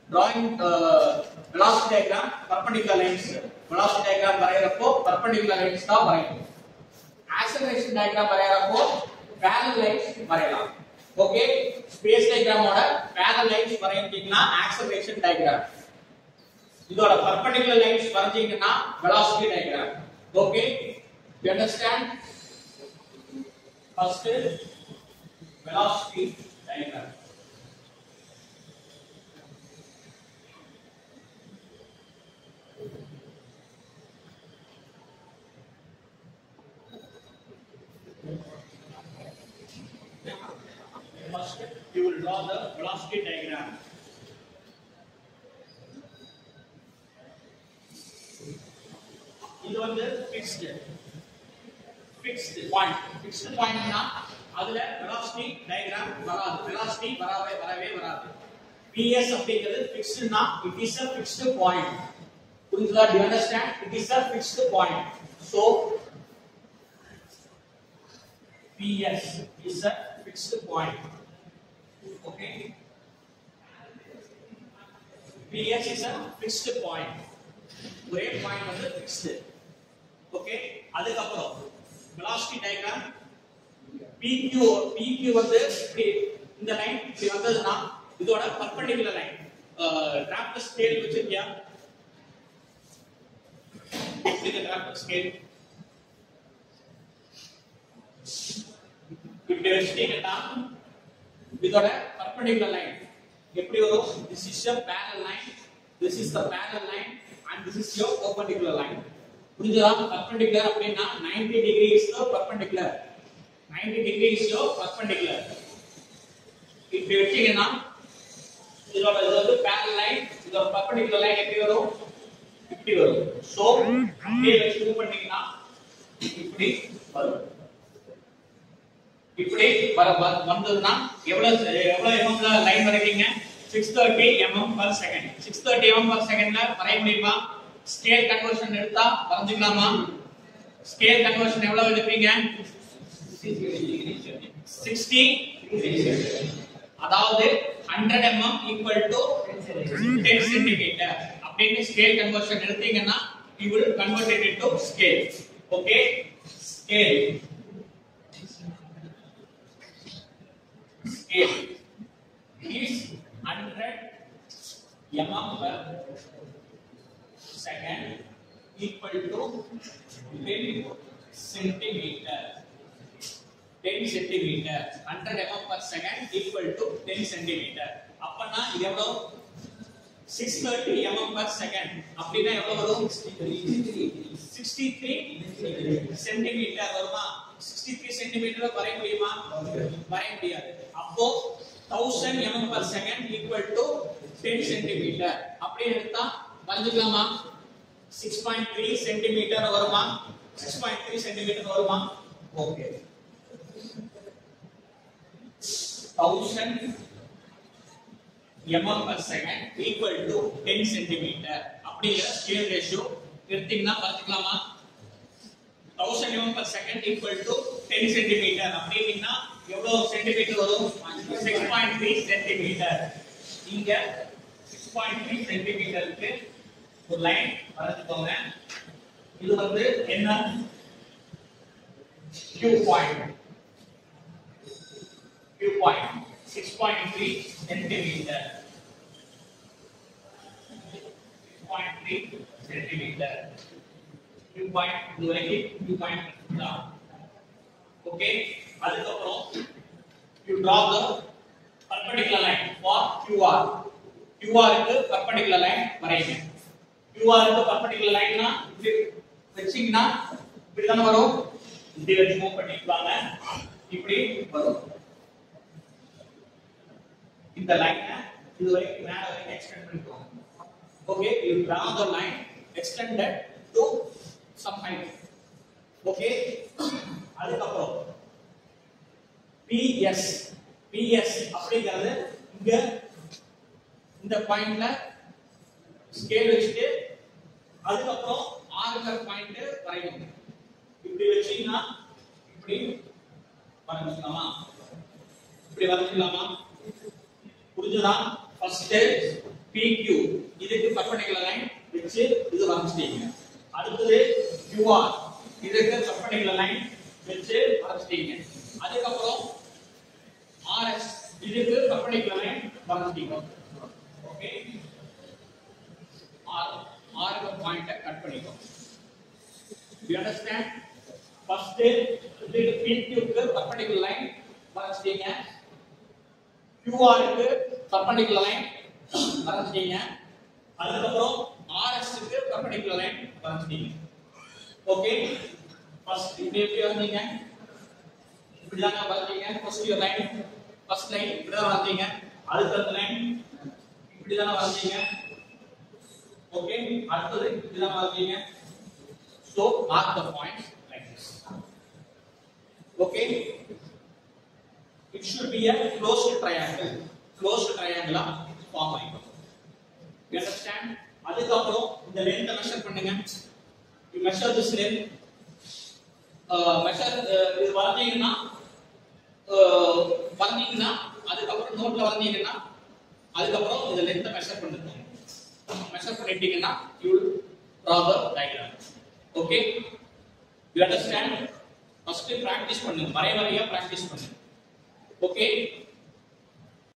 drawing velocity diagram perpendicular lines velocity diagram வரையறப்போ perpendicular lines தான் வரையணும் acceleration diagram வரையறப்போ parallel lines வரையலாம் okay space diagram ஓட parallel lines வரையீங்கன்னா acceleration diagram இதோட perpendicular lines வரைஞ்சீங்கன்னா velocity diagram okay you understand first velocity diagram first you will draw the velocity diagram இது வந்து fixed point னா அதுல velocity diagram வராது velocity வரவே வராது ps அப்படிங்கிறது fixed னா it is a fixed point புரியுதா do you understand it is a fixed point so ps is a fixed point okay ps is a fixed point ஒரே point வந்து fixed okay அதுக்கு அப்புறம் velocity diagram pq வந்து இப்படி இந்த line இப்படி வந்ததுனா இதோட perpendicular லைன் draft scale வச்சிருக்கியா இது draft scale இப்படி வச்சிட்டீங்கன்னா இதோட perpendicular லைன் எப்படி வரும் this is a parallel line this is the parallel line and this is your perpendicular line புரியுதா perpendicular அப்படினா 90 degree is the perpendicular 90 degree is your perpendicular இப்படி வெச்சீங்கன்னா இதோட இது வந்து parallel line இதோட perpendicular line எப்படி வரும் இப்படி வரும் சோ அப்படியே வெச்சு மூவ் பண்ணீங்கன்னா இப்படி வரும் இப்படி வந்ததுன்னா எவ்வளவு mm ல line வரைவீங்க 630 mm per second 630 mm per second ல வரைய முடியுமா ஸ்கேல் கன்வர்ஷன் எடுத்தா வரையலாமா ஸ்கேல் கன்வர்ஷன் எவ்வளவு எடுப்பீங்க 60 அதாவது 100 mm equal to 10 cm அப்படினு ஸ்கேல் கன்வர்ஷன் எடுத்தீங்கன்னா you will convert it into scale okay scale is 100 mm per second equal to 10 centimeter 10 centimeter 100 mm per second equal to 10 centimeter அப்பனா இது எவ்வளவு 630 mm per second அப்படினா எவ்வளவு வரும் 63 centimeter வருமா 63 centimeter வரைய முடியுமா வரைய முடியாது அப்போ 1000 mm per second equal to 10 centimeter அப்படியே எடுத்தா வரையலாமா 6.3 centimeter வருமா 6.3 centimeter வருமா okay 1000 mm per second equal to 10 centimeter அப்படிங்கிற ஸ்கேல் ரேஷியோ எடுத்தீங்கன்னா பார்த்துக்கலாமா 1000 mm per second equal to 10 centimeter அப்படினா எவ்வளவு சென்டிமீட்டர் வரும் 6.3 centimeter இங்க 6.3 centimeterக்கு ஒரு லைன் வரைஞ்சுக்கோங்க இது வந்து என்ன Q point 6.3 centimeter 6.3 centimeter Q point இதுவரைக்கும் Q point தான் ஓகே அதுக்கு அப்புறம் you draw the perpendicular line for QR க்கு perpendicular line வரையுங்க QR க்கு perpendicular line னா இப்படி வெச்சீங்கன்னா இப்படி தான் வரும் இப்படி வெச்சு மூவ் பண்ணிடுவாங்க இப்படி வரும் இந்த லைனை இது வரைக்கும் மேல வரைக்கும் எக்ஸ்டெண்ட் பண்ணிக்கோங்க okay you draw the line extended to some height okay அதுக்கு அப்புறம் PS அப்படிங்கிறது இங்க இந்த பாயிண்ட்ல ஸ்கேல் வச்சிட்டு அதுக்கு அப்புறம் ஆர்கர் பாயிண்ட் வரையணும் இப்படி வெச்சீங்கன்னா இப்படி வரையலாமா இப்படி வரையலாமா புரிஞ்சதா ஃபர்ஸ்ட் PQ இதுக்கு perpendicular line வச்சு இது வரைஞ்சிட்டீங்க. அடுத்து QR இதுக்கு perpendicular line வச்சு வரைஞ்சிட்டீங்க. அதுக்கு அப்புறம் RS இதுக்கு perpendicular line வரைஞ்சிட்டீங்க. ஓகே R க்கு பாயிண்ட கட் பண்ணிக்கோ. You understand? First இதுக்கு PQ க்கு perpendicular line வரைஞ்சிட்டீங்க. QR க்கு perpendicular line வரைஞ்சிட்டீங்க. அதுக்கு அப்புறம் RS க்கு perpendicular line வரைஞ்சிட்டீங்க. ஓகே ஃபர்ஸ்ட் இது எப்படி வரைஞ்சீங்க? இப்படி தான் வரைஞ்சீங்க. First you line first line இப்படி தான் வரைஞ்சீங்க. அடுத்த லைன் இப்படி தான் வரைஞ்சீங்க. ஓகே அடுத்து இப்படி தான் வரைஞ்சீங்க. So mark the points like this. Okay, it should be a closed triangle. Closed triangle form ஆயிடும். You understand? அதுக்கு அப்புறம் இந்த length மெஷர் பண்ணுங்க. You measure this length. measure இது வரைஞ்சீங்கன்னா அதுக்கு அப்புறம் நோட்ல வரைஞ்சீங்கன்னா அதுக்கு அப்புறம் இந்த length மெஷர் பண்ணுங்க. மெஷர் பண்ணிட்டீங்கன்னா you will draw the diagram. Okay, you understand? First practice பண்ணுங்க. வரைய வரைய practice பண்ணுங்க. Okay.